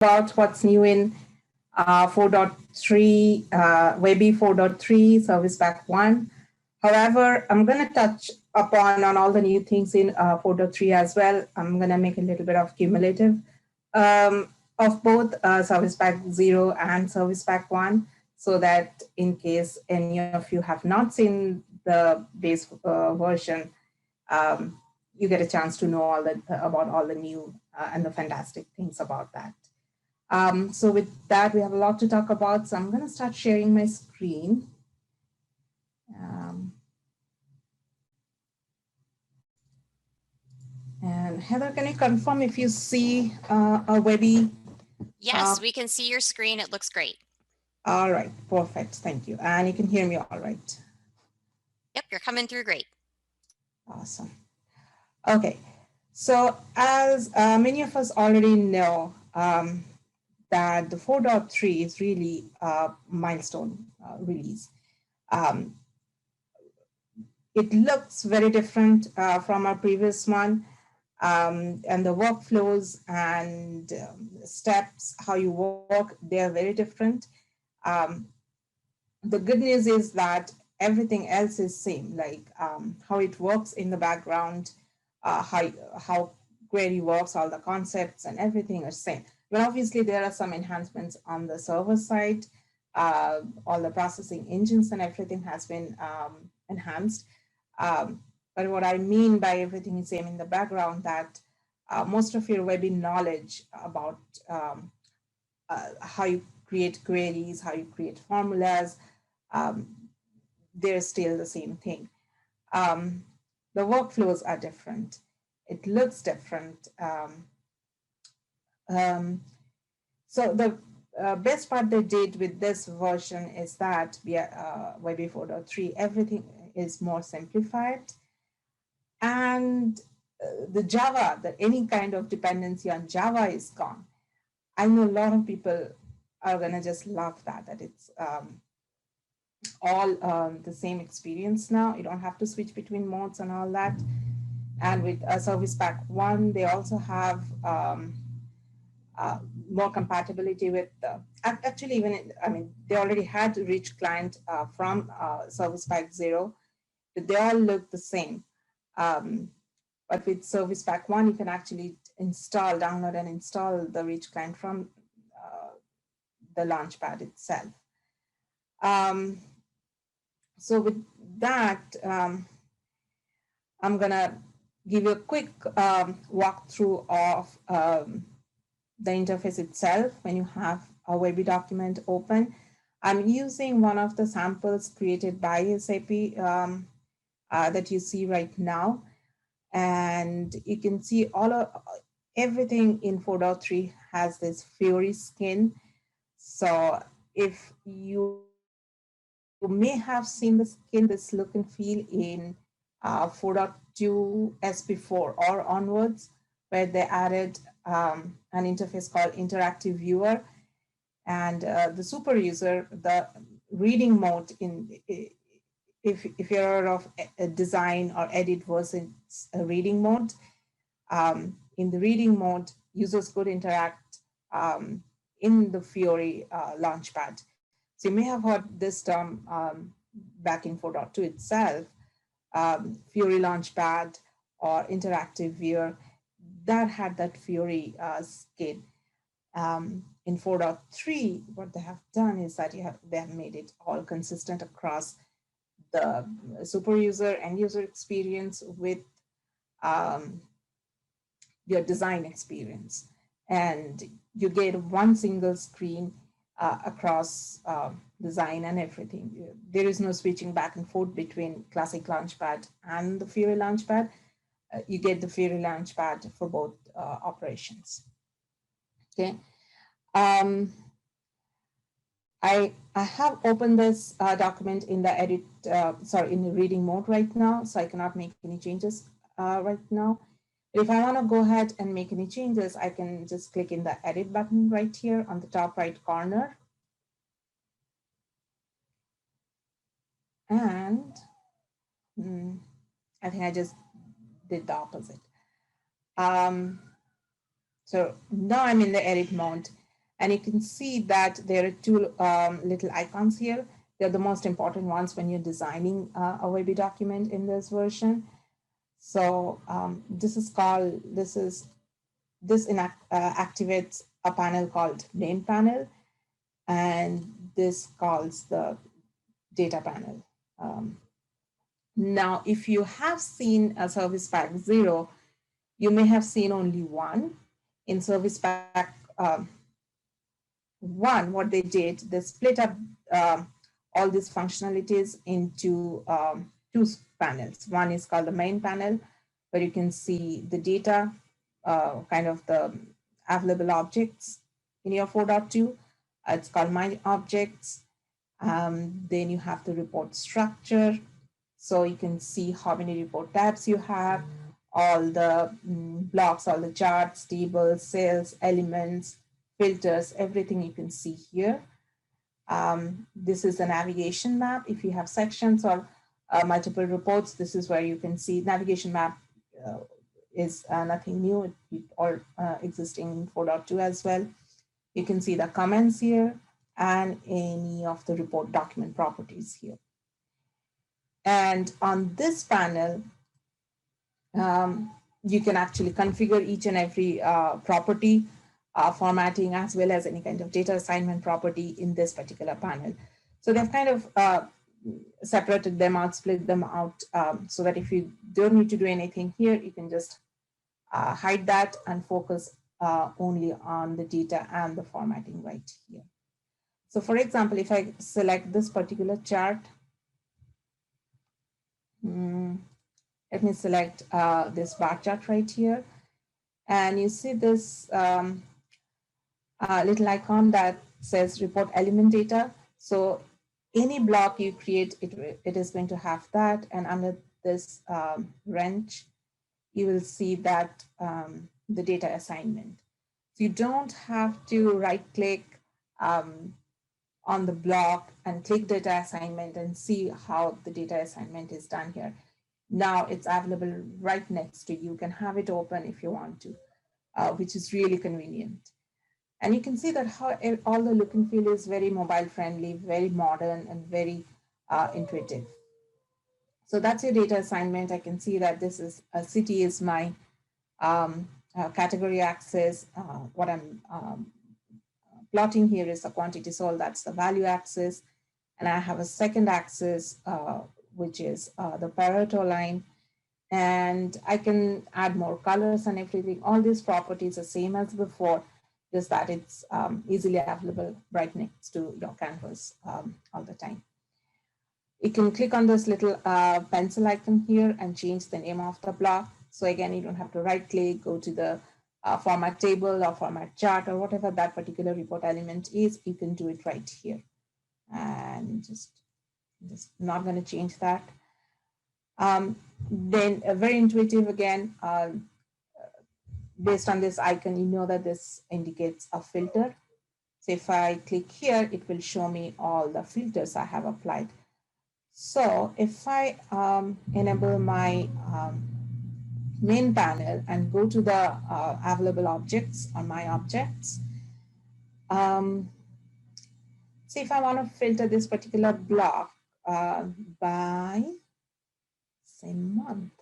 about what's new in 4.3, WebB 4.3, Service Pack 1. However, I'm going to touch upon on all the new things in 4.3 as well. I'm going to make a little bit of cumulative of both Service Pack 0 and Service Pack 1, so that in case any of you have not seen the base version, you get a chance to know about all the new and the fantastic things about that. So with that, we have a lot to talk about. So I'm going to start sharing my screen. And Heather, can you confirm if you see a WebB? Yes, we can see your screen. It looks great. All right, perfect. Thank you. And you can hear me all right. Yep, you're coming through great. Awesome. Okay, so as many of us already know, that the 4.3 is really a milestone release. It looks very different from our previous one, and the workflows and steps, how you work, they are very different. The good news is that everything else is same, like how it works in the background, how query works, all the concepts and everything are same. But obviously there are some enhancements on the server side. All the processing engines and everything has been enhanced. But what I mean by everything is same in the background, that most of your WebB knowledge about how you create queries, how you create formulas, they're still the same thing. The workflows are different. It looks different. So the best part they did with this version is that WebB 4.3, everything is more simplified. And the Java, that any kind of dependency on Java is gone. I know a lot of people are gonna just love that it's all the same experience now. You don't have to switch between modes and all that. And with Service Pack 1, they also have more compatibility with actually even they already had rich client from Service Pack 0, but they all look the same. But with Service Pack 1, you can actually download and install the rich client from the Launchpad itself. So with that, I'm gonna give you a quick walkthrough of the interface itself when you have a WebB document open. I'm using one of the samples created by SAP that you see right now. And you can see everything in 4.3 has this Fiori skin. So if you may have seen the skin, this look and feel in 4.2 SP4 or onwards, where they added an interface called Interactive Viewer. And the super user, the reading mode, if you're aware of a design or edit versus a reading mode, in the reading mode, users could interact in the Fiori Launchpad. So you may have heard this term back in 4.2 itself, Fiori Launchpad or Interactive Viewer, that had that Fiori skin. In 4.3, what they have done is that they have made it all consistent across the super user and user experience with your design experience. And you get one single screen across design and everything. There is no switching back and forth between Classic Launchpad and the Fiori Launchpad. You get the Fiori Launchpad for both operations. Okay. I have opened this document in the in the reading mode right now, so I cannot make any changes right now. But if I want to go ahead and make any changes, I can just click in the edit button right here on the top right corner. And I think I just did the opposite. So now I'm in the edit mode. And you can see that there are two little icons here. They're the most important ones when you're designing a WebB document in this version. So activates a panel called main panel, and this calls the data panel. Now, if you have seen a service pack 0, you may have seen only one. In service pack 1, what they did, they split up all these functionalities into two panels. One is called the main panel, where you can see the data, kind of the available objects in your 4.2. It's called my objects. Then you have the report structure. So you can see how many report tabs you have, all the blocks, all the charts, tables, cells, elements, filters, everything you can see here. This is the navigation map. If you have sections or multiple reports, this is where you can see navigation map is nothing new, it all existing in 4.2 as well. You can see the comments here and any of the report document properties here. And on this panel, you can actually configure each and every property, formatting, as well as any kind of data assignment property in this particular panel. So they've kind of separated them out, split them out, so that if you don't need to do anything here, you can just hide that and focus only on the data and the formatting right here. So for example, if I select this particular chart, let me select this bar chart right here. And you see this little icon that says report element data. So any block you create, it is going to have that. And under this wrench, you will see that the data assignment. So you don't have to right click on the block and click data assignment and see how the data assignment is done here. Now it's available right next to you. You can have it open if you want to, which is really convenient. And you can see that how all the look and feel is very mobile friendly, very modern, and very intuitive. So that's your data assignment. I can see that this is a city is my category axis. What I'm plotting here is the quantity sold, that's the value axis. And I have a second axis, which is the Pareto line. And I can add more colors and everything. All these properties are same as before, just that it's easily available right next to your canvas all the time. You can click on this little pencil icon here and change the name of the block. So again, you don't have to right click, go to the format table or format chart or whatever that particular report element is, you can do it right here. And just not going to change that. Then very intuitive again, based on this icon, you know that this indicates a filter. So if I click here, it will show me all the filters I have applied. So if I enable my main panel and go to the available objects or my objects, see if I want to filter this particular block by say month.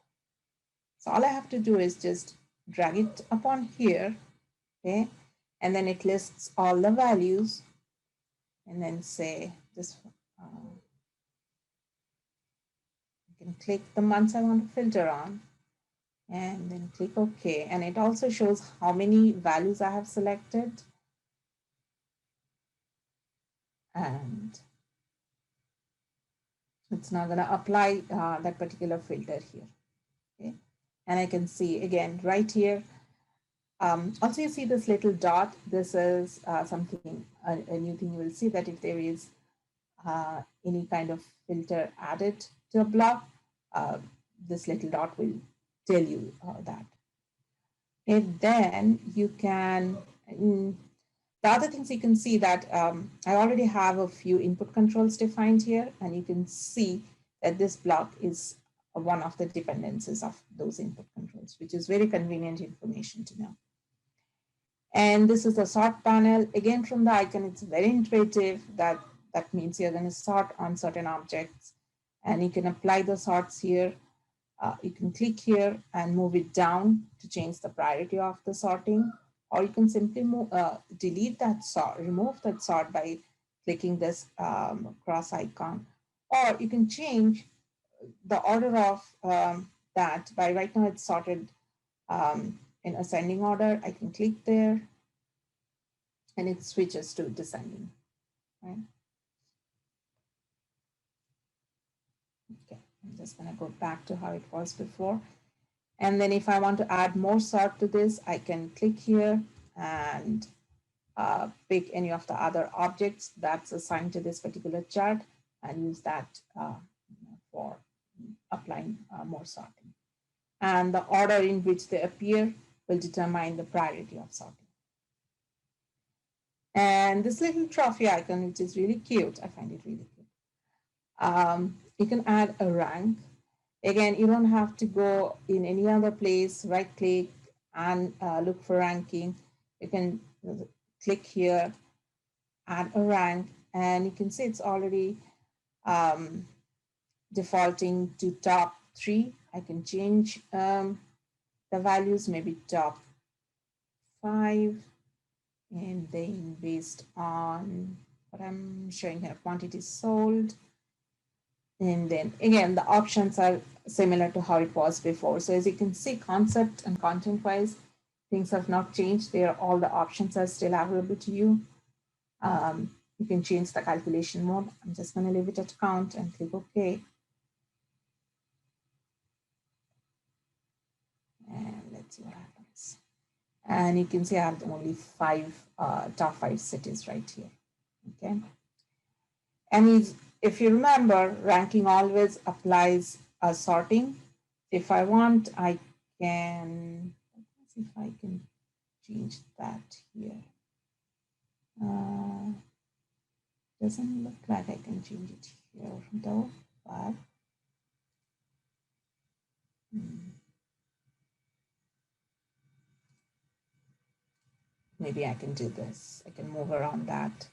So all I have to do is just drag it upon here, okay? And then it lists all the values and then say this, you can click the months I want to filter on and then click OK. And it also shows how many values I have selected. And it's now going to apply that particular filter here. Okay. And I can see again right here. Also, you see this little dot. This is something, a new thing you will see, that if there is any kind of filter added to a block, this little dot will tell you that. And then you can, the other things you can see that I already have a few input controls defined here, and you can see that this block is one of the dependencies of those input controls, which is very convenient information to know. And this is the sort panel. Again, from the icon, it's very intuitive. That means you're going to sort on certain objects, and you can apply the sorts here. You can click here and move it down to change the priority of the sorting, or you can simply delete that sort, remove that sort by clicking this cross icon, or you can change the order of that by, right now it's sorted in ascending order. I can click there and it switches to descending, right? Okay, I'm just going to go back to how it was before. And then if I want to add more sort to this, I can click here and pick any of the other objects that's assigned to this particular chart and use that for applying more sorting. And the order in which they appear will determine the priority of sorting. And this little trophy icon, which is really cute, I find it really cute. You can add a rank. Again, you don't have to go in any other place, right click and look for ranking. You can click here, add a rank, and you can see it's already defaulting to top 3. I can change the values, maybe top 5, and then based on what I'm showing here, quantity sold. And then again, the options are similar to how it was before. So as you can see, concept and content wise, things have not changed. There, all the options are still available to you. You can change the calculation mode. I'm just going to leave it at count and click OK. And let's see what happens. And you can see I have only 5 top 5 cities right here. Okay. And if you remember, ranking always applies a sorting. If I want, I can, let's see if I can change that here. Doesn't look like I can change it here though, but maybe I can do this. I can move around that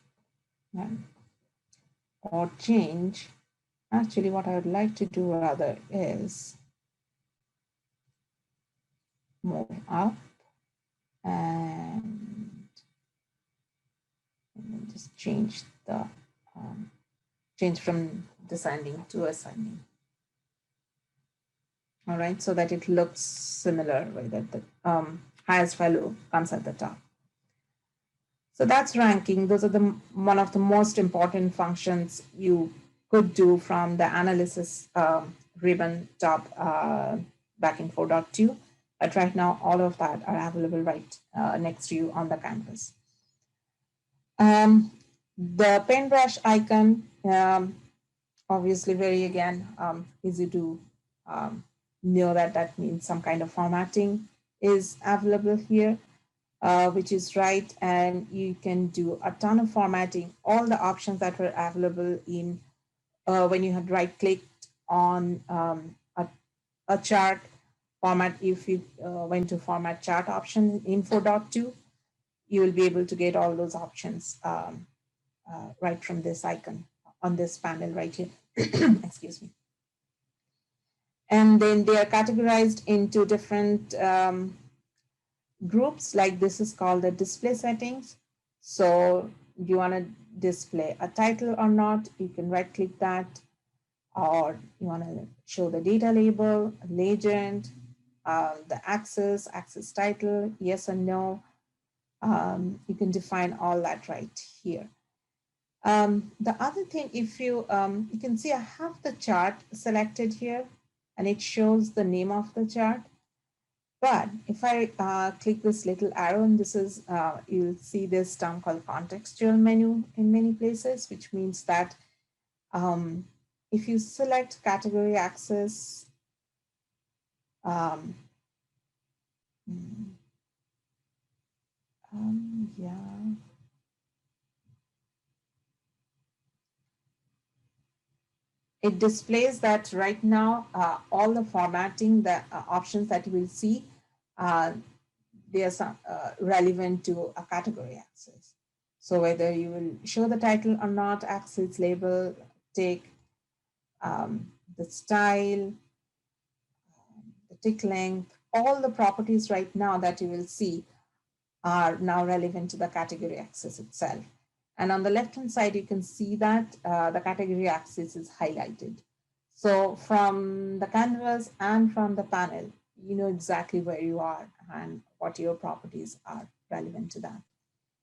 or change. Actually, what I would like to do rather is move up and then just change the change from descending to ascending. All right, so that it looks similar, right, that the highest value comes at the top. So that's ranking. Those are one of the most important functions you could do from the analysis ribbon top back in 4.2. But right now, all of that are available right next to you on the canvas. The paintbrush icon, obviously very, again, easy to know that means some kind of formatting is available here, which is right. And you can do a ton of formatting. All the options that were available in when you had right clicked on a chart format, if you went to format chart option in 4.2, you will be able to get all those options right from this icon on this panel right here. Excuse me. And then they are categorized into different groups, like this is called the display settings. So do you want to display a title or not? You can right click that, or you want to show the data label, legend, the axis title, yes or no. You can define all that right here. The other thing, if you can see I have the chart selected here and it shows the name of the chart. But if I click this little arrow, and this is, you'll see this term called contextual menu in many places, which means that if you select category axis, it displays that right now all the formatting, the options that you will see, they are relevant to a category axis. So whether you will show the title or not, axis, label, tick, the style, the tick length, all the properties right now that you will see are now relevant to the category axis itself. And on the left-hand side, you can see that the category axis is highlighted. So from the canvas and from the panel, you know exactly where you are and what your properties are relevant to that.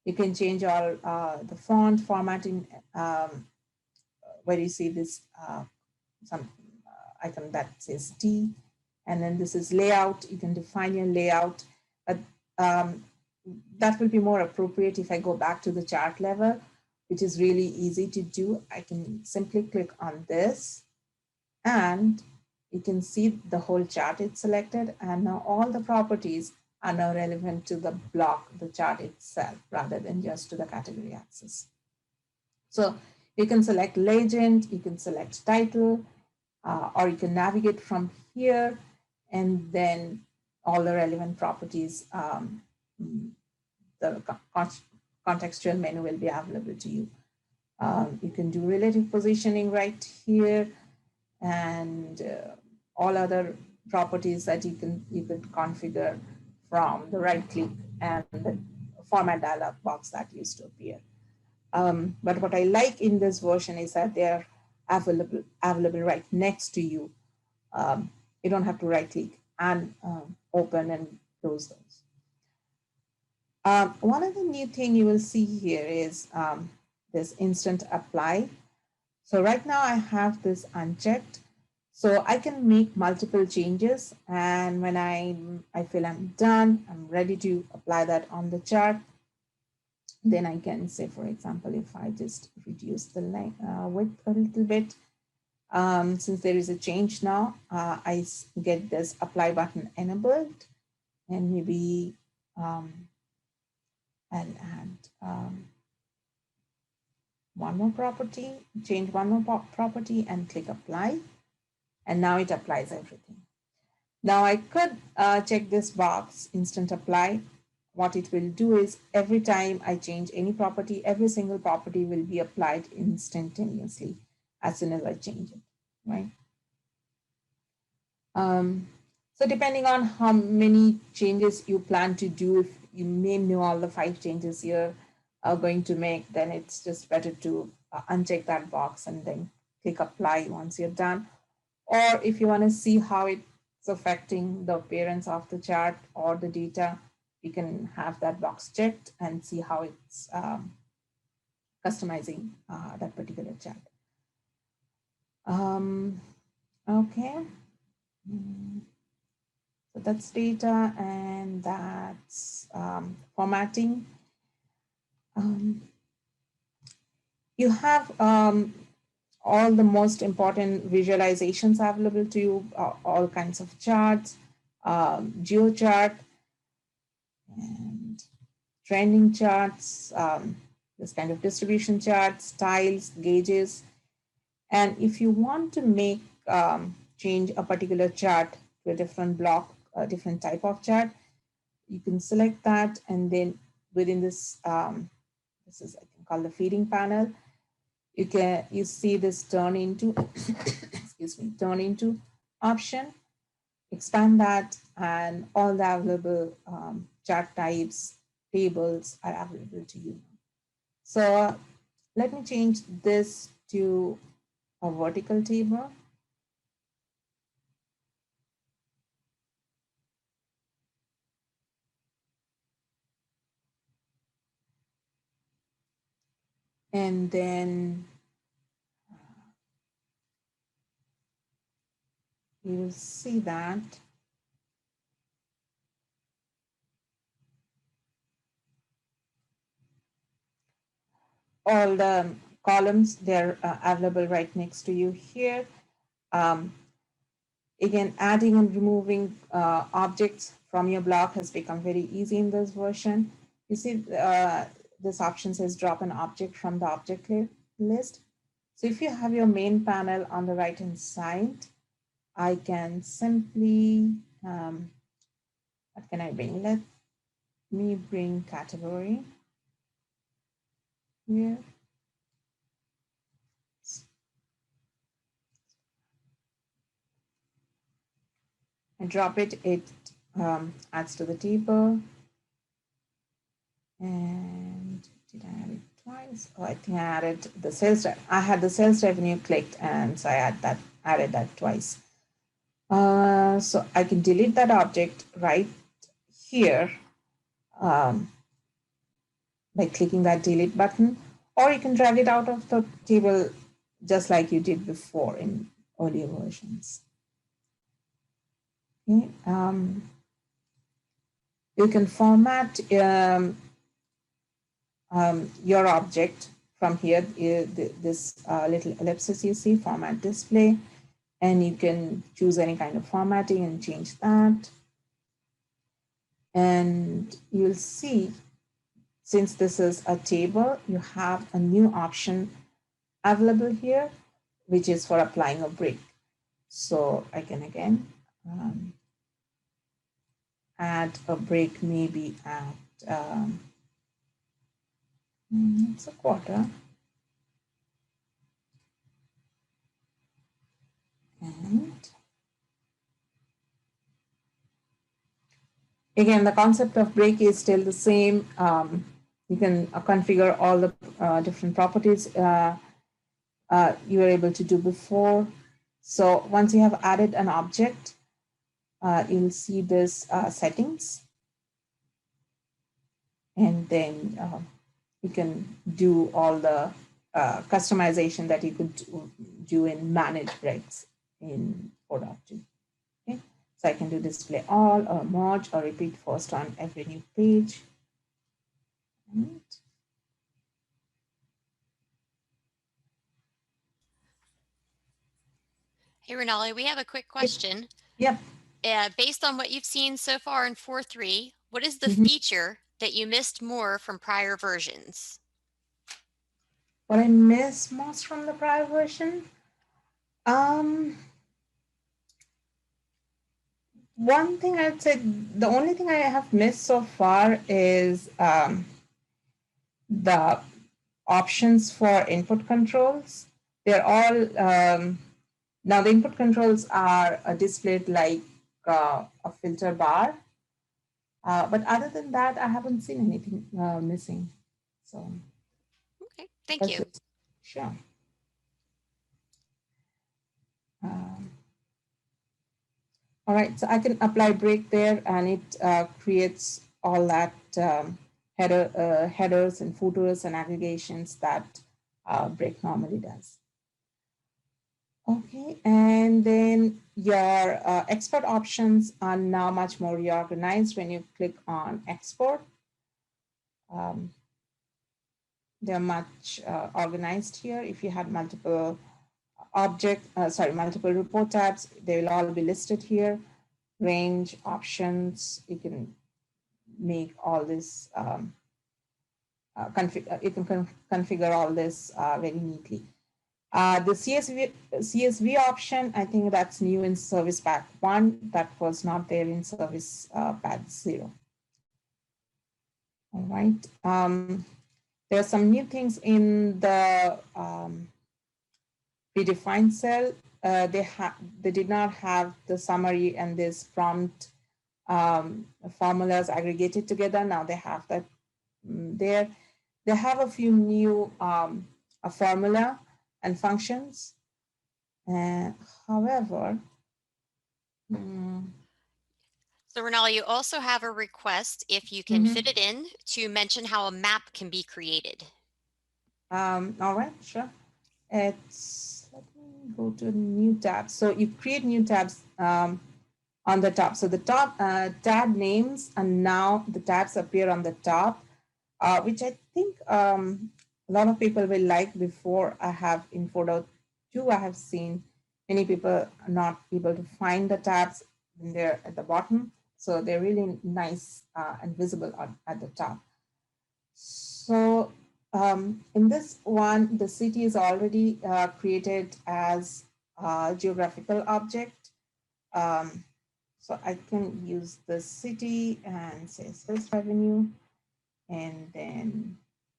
You can change all the font formatting where you see this some icon that says T, and then this is layout. You can define your layout. Um, that will be more appropriate if I go back to the chart level, which is really easy to do. I can simply click on this and you can see the whole chart is selected, and now all the properties are now relevant to the block, the chart itself, rather than just to the category axis. So you can select legend, you can select title, or you can navigate from here, and then all the relevant properties, the contextual menu will be available to you. You can do relative positioning right here, and all other properties that you could configure from the right click and the format dialog box that used to appear. But what I like in this version is that they're available right next to you. You don't have to right click and open and close those. One of the new thing you will see here is this instant apply. So right now I have this unchecked. So I can make multiple changes, and when I feel I'm done, I'm ready to apply that on the chart, then I can say, for example, if I just reduce the width a little bit, since there is a change now, I get this apply button enabled, and maybe I'll add one more property, change one more property and click apply. And now it applies everything. Now I could check this box, instant apply. What it will do is every time I change any property, every single property will be applied instantaneously as soon as I change it, right? So depending on how many changes you plan to do, if you may know all the 5 changes you're going to make, then it's just better to uncheck that box and then click apply once you're done. Or if you want to see how it's affecting the appearance of the chart or the data, you can have that box checked and see how it's customizing that particular chart. Okay. So that's data, and that's formatting. You have all the most important visualizations available to you, all kinds of charts, geo chart, and trending charts, this kind of distribution charts, styles, gauges. And if you want to make change a particular chart to a different block, a different type of chart, you can select that, and then within this, this is I can call the feeding panel. You see this turn into excuse me, turn into option. Expand that, and all the available chart types, tables are available to you. So let me change this to a vertical table. And then you will see that all the columns, they're available right next to you here. Again, adding and removing objects from your block has become very easy in this version. You see this option says drop an object from the object list. So if you have your main panel on the right hand side, I can simply, what can I bring? me bring category here. I drop it, it adds to the table. And did I add it twice? Oh, I think I added the sales. I had the sales revenue clicked, and so I added that twice. So I can delete that object right here by clicking that delete button, or you can drag it out of the table just like you did before in earlier versions. Okay. You can format your object from here, this little ellipsis you see, format display, and you can choose any kind of formatting and change that. And you'll see, since this is a table, you have a new option available here, which is for applying a break. So I can again add a break maybe at it's a quarter. And again, the concept of break is still the same. You can configure all the different properties you were able to do before. So once you have added an object, you'll see this settings. And then you can do all the customization that you could do in manage breaks in 4.2. Okay, so I can do display all or merge or repeat first on every new page. And Hey, Renali, we have a quick question. Yep. Based on what you've seen so far in 4.3, what is the feature that you missed more from prior versions? What I miss most from the prior version? One thing I'd say, the only thing I have missed so far is the options for input controls. They're all, now the input controls are displayed like a filter bar. But other than that, I haven't seen anything missing. So, okay, thank you. Sure. All right, so I can apply break there, and it creates all that headers and footers and aggregations that break normally does. Okay, and then your export options are now much more reorganized when you click on export. They're much organized here. If you had multiple multiple report tabs, they will all be listed here. Range, options, you can make all this, you can configure all this very neatly. The CSV option, I think that's new in Service Pack 1. That was not there in Service Pack 0. All right. There are some new things in the predefined cell. They did not have the summary and this prompt formulas aggregated together. Now they have that there. They have a few new a formula and functions. However, so Renali, you also have a request, if you can fit it in, to mention how a map can be created. All right, sure. Let me go to a new tab. So you create new tabs on the top. So the top tab names, and now the tabs appear on the top, which I think a lot of people will like. Before I have in 4.2, I have seen many people not able to find the tabs when they're at the bottom. So they're really nice and visible at the top. So in this one, the city is already created as a geographical object. So I can use the city and say sales revenue, and then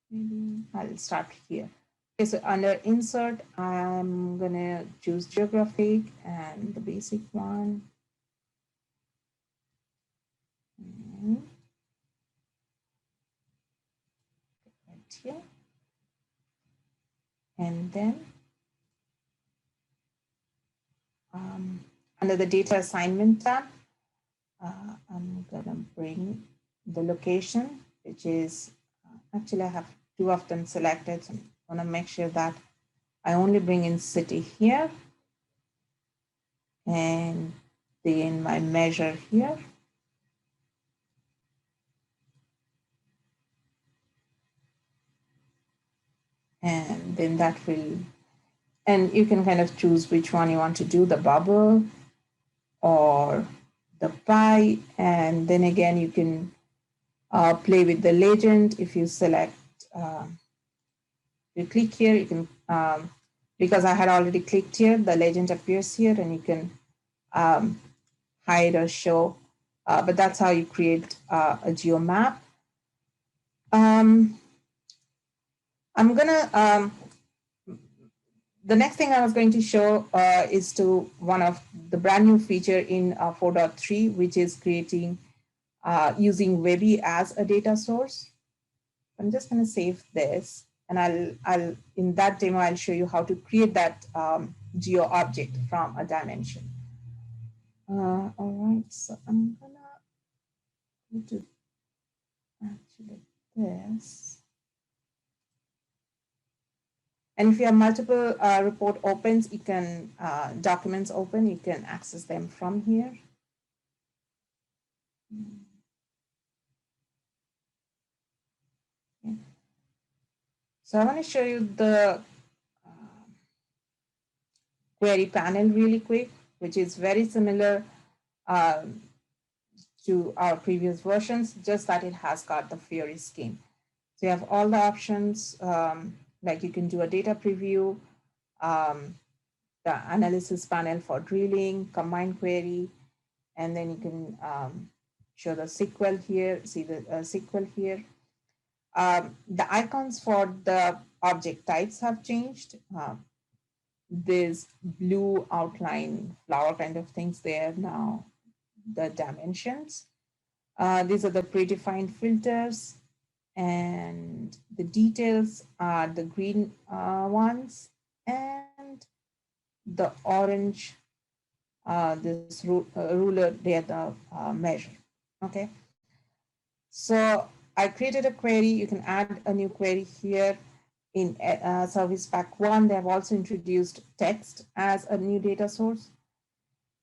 maybe I'll start here. Okay, so under insert, I'm gonna choose geographic and the basic one. And right here. And then under the data assignment tab, I'm gonna bring the location, which is, actually I have two of them selected. So I'm gonna make sure that I only bring in city here, and then my measure here. And then that will, and you can kind of choose which one you want to do, the bubble or the pie. And then again, you can play with the legend. If you select, you click here, you can, because I had already clicked here, the legend appears here, and you can hide or show, but that's how you create a geo map. I'm gonna, the next thing I was going to show is to one of the brand new feature in 4.3, which is creating, using Webby as a data source. I'm just going to save this, and I'll in that demo I'll show you how to create that geo object from a dimension. All right, so I'm gonna go to actually this. And if you have multiple report opens, you can, documents open, you can access them from here. Okay. So I want to show you the query panel really quick, which is very similar to our previous versions, just that it has got the Fiori scheme. So you have all the options, like you can do a data preview, the analysis panel for drilling, combined query, and then you can show the SQL here, see the SQL here. The icons for the object types have changed. This blue outline flower kind of things there now, the dimensions. These are the predefined filters, and the details are the green ones, and the orange, this ruler, they are the measure. Okay. So I created a query. You can add a new query here. In Service Pack 1, they have also introduced text as a new data source.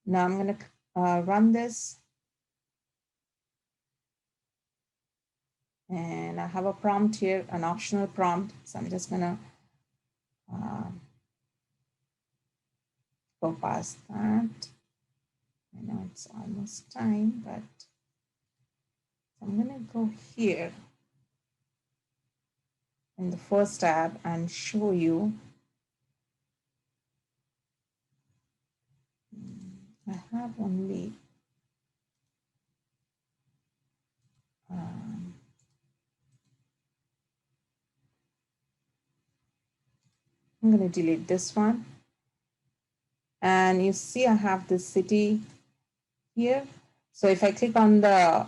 Now I'm going to run this. And I have a prompt here, an optional prompt. So I'm just going to go past that. I know it's almost time, but I'm going to go here in the first tab and show you. I have only I'm going to delete this one. And you see I have the city here. So if I click on the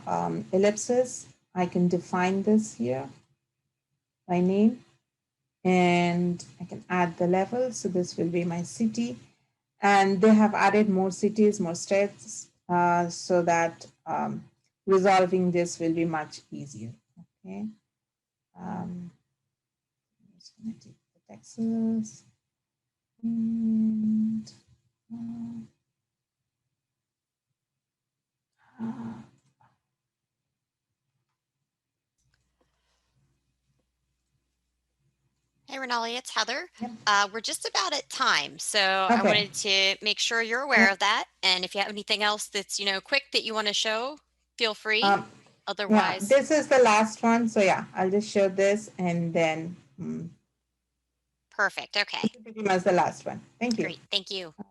ellipsis, I can define this here by name, and I can add the level. So this will be my city. And they have added more cities, more states, so that resolving this will be much easier. Okay. I'm just going to take the Texas. And Hey, Renali, it's Heather. Yep. We're just about at time, so Okay. I wanted to make sure you're aware of that. And if you have anything else that's, quick that you want to show, feel free. Otherwise, yeah, this is the last one. So yeah, I'll just show this and then. Perfect. Okay. This is pretty much the last one. Thank you. Great. Thank you. So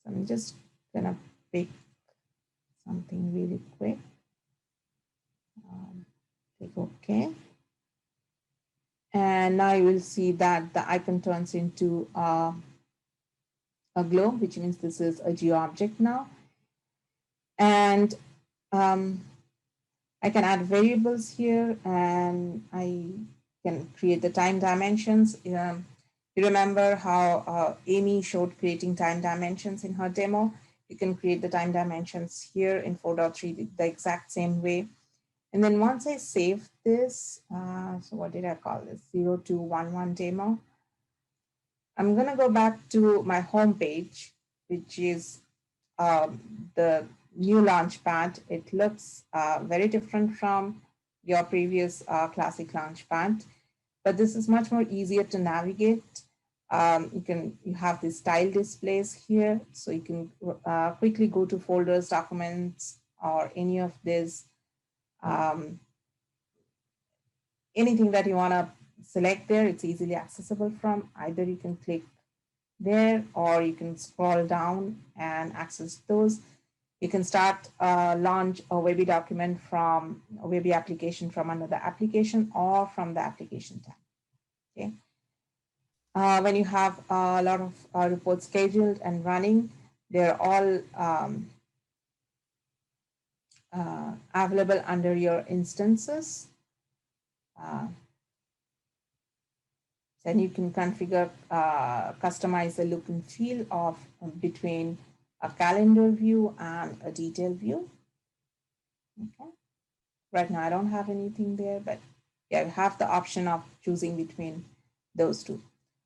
I'm just gonna pick something really quick. Click OK. And now you will see that the icon turns into a globe, which means this is a geo object now. And I can add variables here, and I can create the time dimensions. You remember how Amy showed creating time dimensions in her demo? You can create the time dimensions here in 4.3 the exact same way. And then once I save this, so what did I call this? 0211 demo. I'm going to go back to my home page, which is the new Launchpad. It looks very different from your previous classic Launchpad, but this is much more easier to navigate. You have these tile displays here, so you can quickly go to folders, documents, or any of this, anything that you want to select there. It's easily accessible from. Either you can click there, or you can scroll down and access those. You can start launch a Webby document from a Webby application from another application or from the application tab. Okay. When you have a lot of reports scheduled and running, they're all available under your instances. Then you can configure, customize the look and feel of between a calendar view and a detail view. Okay. Right now, I don't have anything there, but yeah, you have the option of choosing between those two.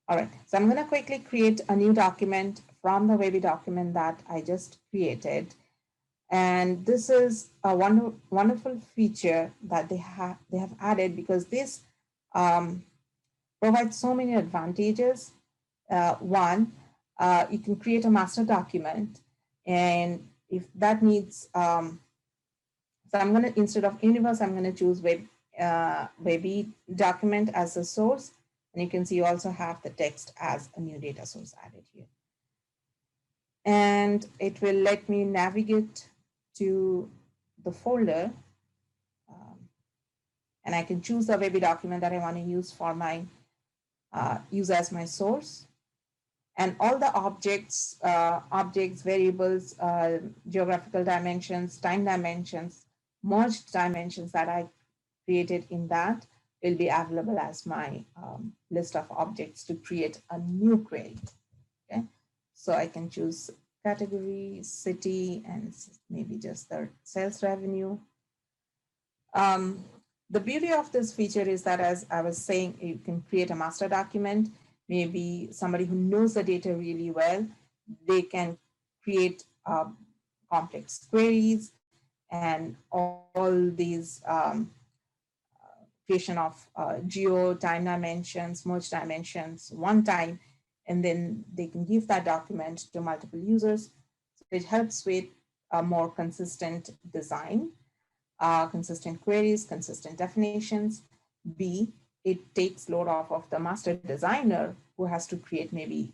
All right, so I'm going to quickly create a new document from the Webby document that I just created. And this is a wonderful feature that they have added, because this provides so many advantages. One, you can create a master document, and if that needs, so I'm going to, instead of universe, I'm going to choose Webby document as a source. And you can see you also have the text as a new data source added here. And it will let me navigate to the folder. And I can choose the Webby document that I want to use for my, use as my source. And all the objects, variables, geographical dimensions, time dimensions, merged dimensions that I created in that will be available as my list of objects to create a new query. Okay, so I can choose category, city, and maybe just the sales revenue. The beauty of this feature is that, as I was saying, you can create a master document. Maybe somebody who knows the data really well, they can create complex queries and all these creation of geo time dimensions, merge dimensions one time, and then they can give that document to multiple users. So it helps with a more consistent design, consistent queries, consistent definitions. B, it takes load off of the master designer, who has to create, maybe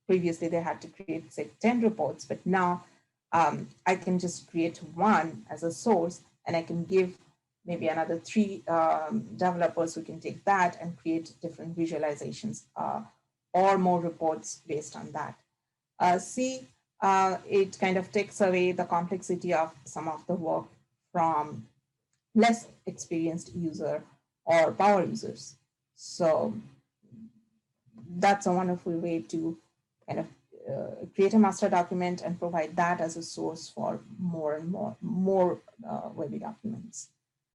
previously they had to create, say, 10 reports, but now I can just create one as a source, and I can give maybe another 3 developers who can take that and create different visualizations or more reports based on that. C, it kind of takes away the complexity of some of the work from less experienced user or power users. So that's a wonderful way to kind of create a master document and provide that as a source for more and more Webby documents.